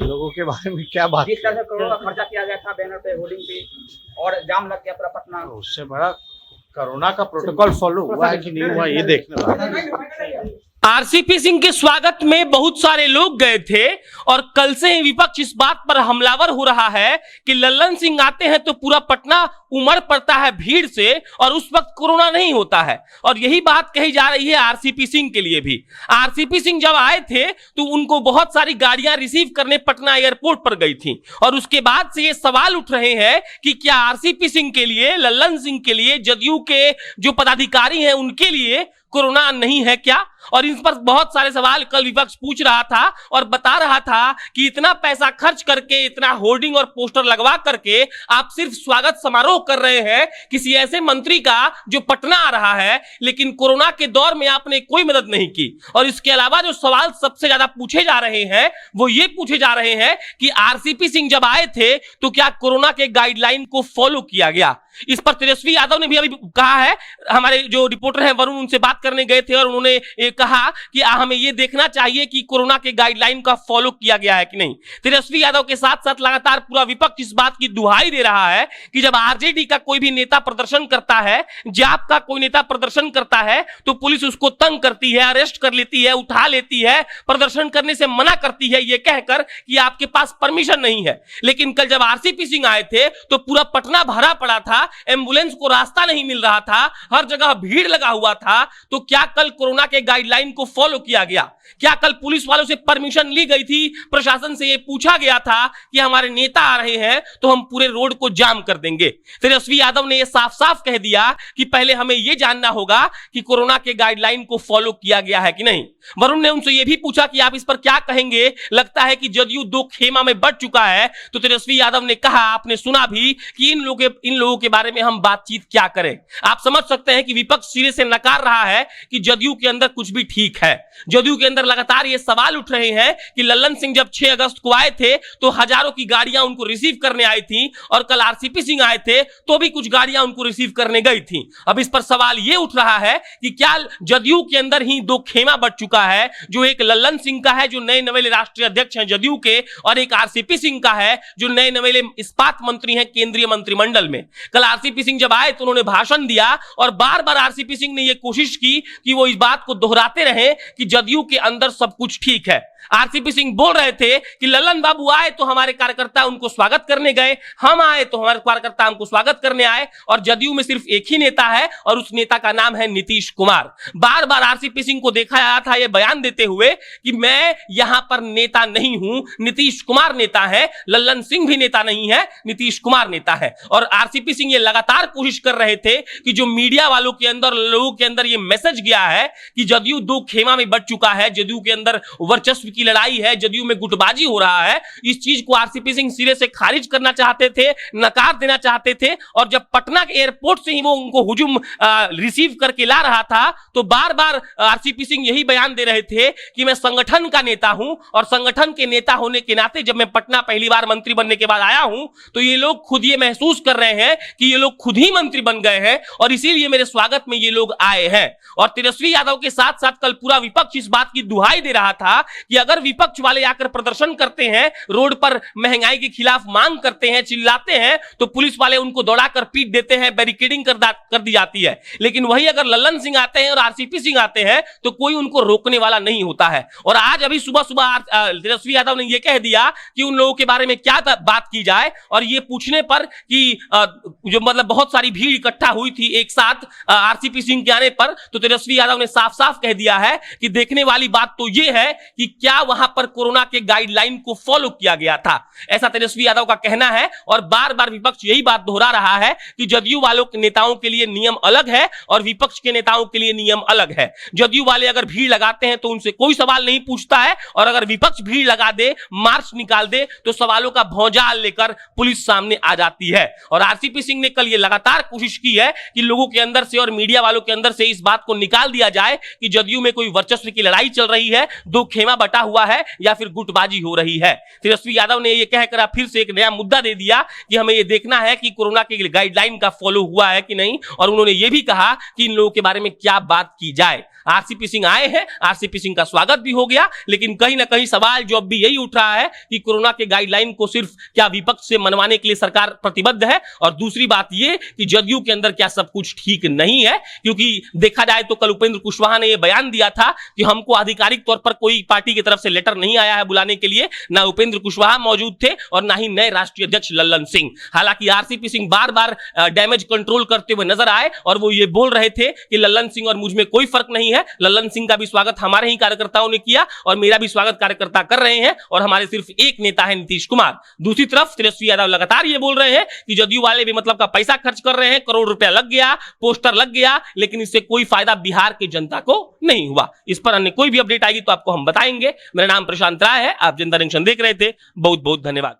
लोगों के बारे में क्या बात जिस तरह से करोड़ों का खर्चा किया गया था बैनर पे, होर्डिंग पे, और जाम लग गया पूरा पटना। उससे बड़ा कोरोना का प्रोटोकॉल फॉलो हुआ है कि नहीं हुआ, ये देखने वाला। आरसीपी सिंह के स्वागत में बहुत सारे लोग गए थे और कल से ही विपक्ष इस बात पर हमलावर हो रहा है कि लल्लन सिंह आते हैं तो पूरा पटना उमड़ पड़ता है भीड़ से और उस वक्त कोरोना नहीं होता है। और यही बात कही जा रही है आरसीपी सिंह के लिए भी। आरसीपी सिंह जब आए थे तो उनको बहुत सारी गाड़ियां रिसीव करने पटना एयरपोर्ट पर गई थी और उसके बाद से ये सवाल उठ रहे हैं कि क्या आरसीपी सिंह के लिए, लल्लन सिंह के लिए, जदयू के जो पदाधिकारी हैं उनके लिए कोरोना नहीं है क्या। और इस पर बहुत सारे सवाल कल विपक्ष पूछ रहा था और बता रहा था कि इतना पैसा खर्च करके, इतना होर्डिंग और पोस्टर लगवा करके आप सिर्फ स्वागत समारोह कर रहे हैं किसी ऐसे मंत्री का जो पटना आ रहा है, लेकिन कोरोना के दौर में आपने कोई मदद नहीं की। और इसके अलावा जो सवाल सबसे ज्यादा पूछे जा रहे हैं वो ये पूछे जा रहे हैं कि आरसीपी सिंह जब आए थे तो क्या कोरोना के गाइडलाइन को फॉलो किया गया। इस पर तेजस्वी यादव ने भी अभी कहा है, हमारे जो रिपोर्टर हैं वरुण उनसे बात करने गए थे और उन्होंने कहा कि हमें यह देखना चाहिए कि कोरोना के गाइडलाइन का फॉलो किया गया है कि नहीं। तेजस्वी यादव के साथ साथ लगातार पूरा विपक्ष इस बात की दुहाई दे रहा है कि जब आरजेडी का कोई भी नेता प्रदर्शन करता है, जाप का कोई नेता प्रदर्शन करता है तो पुलिस उसको तंग करती है, अरेस्ट कर लेती है, उठा लेती है, प्रदर्शन करने से मना करती है यह कहकर कि आपके पास परमिशन नहीं है। लेकिन कल जब आरसीपी सिंह आए थे तो पूरा पटना भरा पड़ा था, एम्बुलेंस को रास्ता नहीं मिल रहा था, हर जगह भीड़ लगा हुआ था। तो क्या कल कोरोना के गाइडलाइन को फॉलो किया गया? क्या कल पुलिस वालों से परमिशन ली गई थी? प्रशासन से यह पूछा गया था कि हमारे नेता आ रहे हैं तो हम पूरे रोड को जाम कर देंगे? तेजस्वी यादव ने यह साफ साफ कह दिया कि पहले हमें यह जानना होगा कि कोरोना के गाइडलाइन को फॉलो किया गया है कि नहीं। वरुण ने उनसे यह भी पूछा कि आप इस पर क्या कहेंगे, लगता है कि जदयू दो खेमा में बढ़ चुका है। तो तेजस्वी यादव ने कहा, आपने सुना भी कि इन लोगों के बारे में हम बातचीत क्या करें। आप समझ सकते हैं कि विपक्ष सिरे से नकार रहा है कि जदयू के अंदर कुछ भी ठीक है। जदयू के अंदर लगातार ये सवाल उठ रहे हैं कि लल्लन सिंह जब 6 अगस्त को आए थे तो हजारों की गाड़ियां उनको रिसीव करने आई थी और कल आरसीपी सिंह आए थे तो भी कुछ गाड़ियां उनको रिसीव करने गई थी। अब इस पर सवाल ये उठ रहा है कि क्या जदयू के अंदर ही दो खेमा बढ़ चुका है, जो एक लल्लन सिंह का है जो नए नवेले राष्ट्रीय अध्यक्ष हैं जदयू के, और एक आरसीपी सिंह का है जो नए नवेले इस्पात मंत्री हैं केंद्रीय मंत्रिमंडल में। कल आरसीपी सिंह जब आए तो उन्होंने भाषण दिया और बार बार आरसीपी सिंह ने यह कोशिश की कि वो इस बात को दोहराते रहे कि जदयू के अंदर सब कुछ ठीक है। आरसीपी सिंह बोल रहे थे कि लल्लन बाबू आए तो हमारे कार्यकर्ता उनको स्वागत करने गए, हम आए तो हमारे कार्यकर्ता हमको स्वागत करने आए, और जदयू में सिर्फ एक ही नेता है और उस नेता का नाम है नीतीश कुमार। बार बार आरसीपी सिंह को देखा गया था यह बयान देते हुए कि मैं यहां पर नेता नहीं हूं, नीतीश कुमार नेता है, लल्लन सिंह भी नेता नहीं है, नीतीश कुमार नेता है। और आरसीपी सिंह ये लगातार कोशिश कर रहे थे कि जो मीडिया वालों के अंदर, लोगों के अंदर ये मैसेज गया है कि जदयू दो खेमा में बढ़ चुका है, जदयू के अंदर वर्चस्व की लड़ाई है, जदयू में गुटबाजी हो रहा है, इस चीज को आरसीपी सिंह सिरे से खारिज करना चाहते थे, नकार देना चाहते थे। और जब पटना के एयरपोर्ट से ही वो उनको हुजूम रिसीव करके ला रहा था तो बार बार आरसीपी सिंह यही बयान दे रहे थे कि मैं संगठन का नेता हूं और संगठन के नेता होने के नाते जब मैं पटना पहली बार मंत्री बनने के बाद आया हूं तो ये लोग खुद ये महसूस कर रहे हैं कि ये लोग खुद ही मंत्री बन गए हैं और इसीलिए मेरे स्वागत में ये लोग आए हैं। और तेजस्वी यादव के साथ साथ कल पूरा विपक्ष इस बात की दुहाई दे रहा था कि अगर विपक्ष वाले आकर प्रदर्शन करते हैं, रोड पर महंगाई के खिलाफ मांग करते हैं, चिल्लाते हैं, तो पुलिस वाले उनको दौड़ाकर पीट देते हैं, बैरिकेडिंग कर दी जाती है। लेकिन वही अगर लल्लन सिंह आते हैं और आरसीपी सिंह आते हैं तो कोई उनको रोकने वाला नहीं होता है। और आज अभी सुबह सुबह तेजस्वी यादव ने यह कह दिया कि उन लोगों के बारे में क्या बात की जाए, और ये पूछने पर कि जो मतलब बहुत सारी भीड़ इकट्ठा हुई थी एक साथ आरसीपी सिंह के आने पर, तो तेजस्वी यादव ने साफ साफ कह दिया है कि देखने वाली बात तो यह है कि क्या वहां पर कोरोना के गाइडलाइन को फॉलो किया गया था, ऐसा तेजस्वी यादव का कहना है। और बार बार विपक्ष यही बात दोहरा रहा है कि जदयू वालों के नेताओं के लिए नियम अलग है और विपक्ष के नेताओं के लिए नियम अलग है। जदयू वाले अगर भीड़ लगाते हैं तो उनसे कोई सवाल नहीं पूछता है, और अगर विपक्ष भीड़ लगा दे, मार्च निकाल दे, तो सवालों का भौजाल लेकर पुलिस सामने आ जाती है। और आरसीपी सिंह ने कल ये लगातार कोशिश की है कि लोगों के अंदर से और मीडिया वालों के अंदर से इस बात को निकाल दिया जाए कि जदयू में कोई वर्चस्व की लड़ाई चल रही है, दो खेमा बटा हुआ है या फिर गुटबाजी हो रही है। तेजस्वी यादव ने यह कहकर फिर से एक नया मुद्दा दे दिया कि हमें यह देखना है कि कोरोना के गाइडलाइन का फॉलो हुआ है कि नहीं, और उन्होंने यह भी कहा कि इन लोगों के बारे में क्या बात की जाए। आरसीपी सिंह आए हैं, आरसीपी सिंह का स्वागत भी हो गया, लेकिन कहीं ना कहीं सवाल जो अब भी यही उठ रहा है कि कोरोना के गाइडलाइन को सिर्फ क्या विपक्ष से मनवाने के लिए सरकार प्रतिबद्ध है, और दूसरी बात यह कि जदयू के अंदर क्या सब कुछ ठीक नहीं है। क्योंकि देखा जाए तो कल उपेंद्र कुशवाहा ने यह बयान दिया था कि हमको आधिकारिक तौर पर कोई पार्टी की तरफ से लेटर नहीं आया है बुलाने के लिए, ना उपेंद्र कुशवाहा मौजूद थे और ना ही नए राष्ट्रीय अध्यक्ष लल्लन सिंह। हालांकि आरसीपी सिंह बार बार डैमेज कंट्रोल करते हुए नजर आए और वो ये बोल रहे थे कि लल्लन सिंह और मुझ में कोई फर्क नहीं है, लल्लन सिंह का भी स्वागत हमारे ही कार्यकर्ताओं ने किया और मेरा भी स्वागत कार्यकर्ता कर रहे हैं, और हमारे सिर्फ एक नेता है नीतीश कुमार। दूसरी तरफ तेजस्वी यादव लगातार ये बोल रहे हैं कि जदयू वाले भी मतलब का पैसा खर्च कर रहे हैं, करोड़ रुपया लग गया, पोस्टर लग गया, लेकिन इससे कोई फायदा बिहार की जनता को नहीं हुआ। इस पर अन्य कोई भी अपडेट आएगी तो आपको हम बताएंगे। मेरा नाम प्रशांत राय है, आप जनता जंक्शन देख रहे थे। बहुत बहुत धन्यवाद।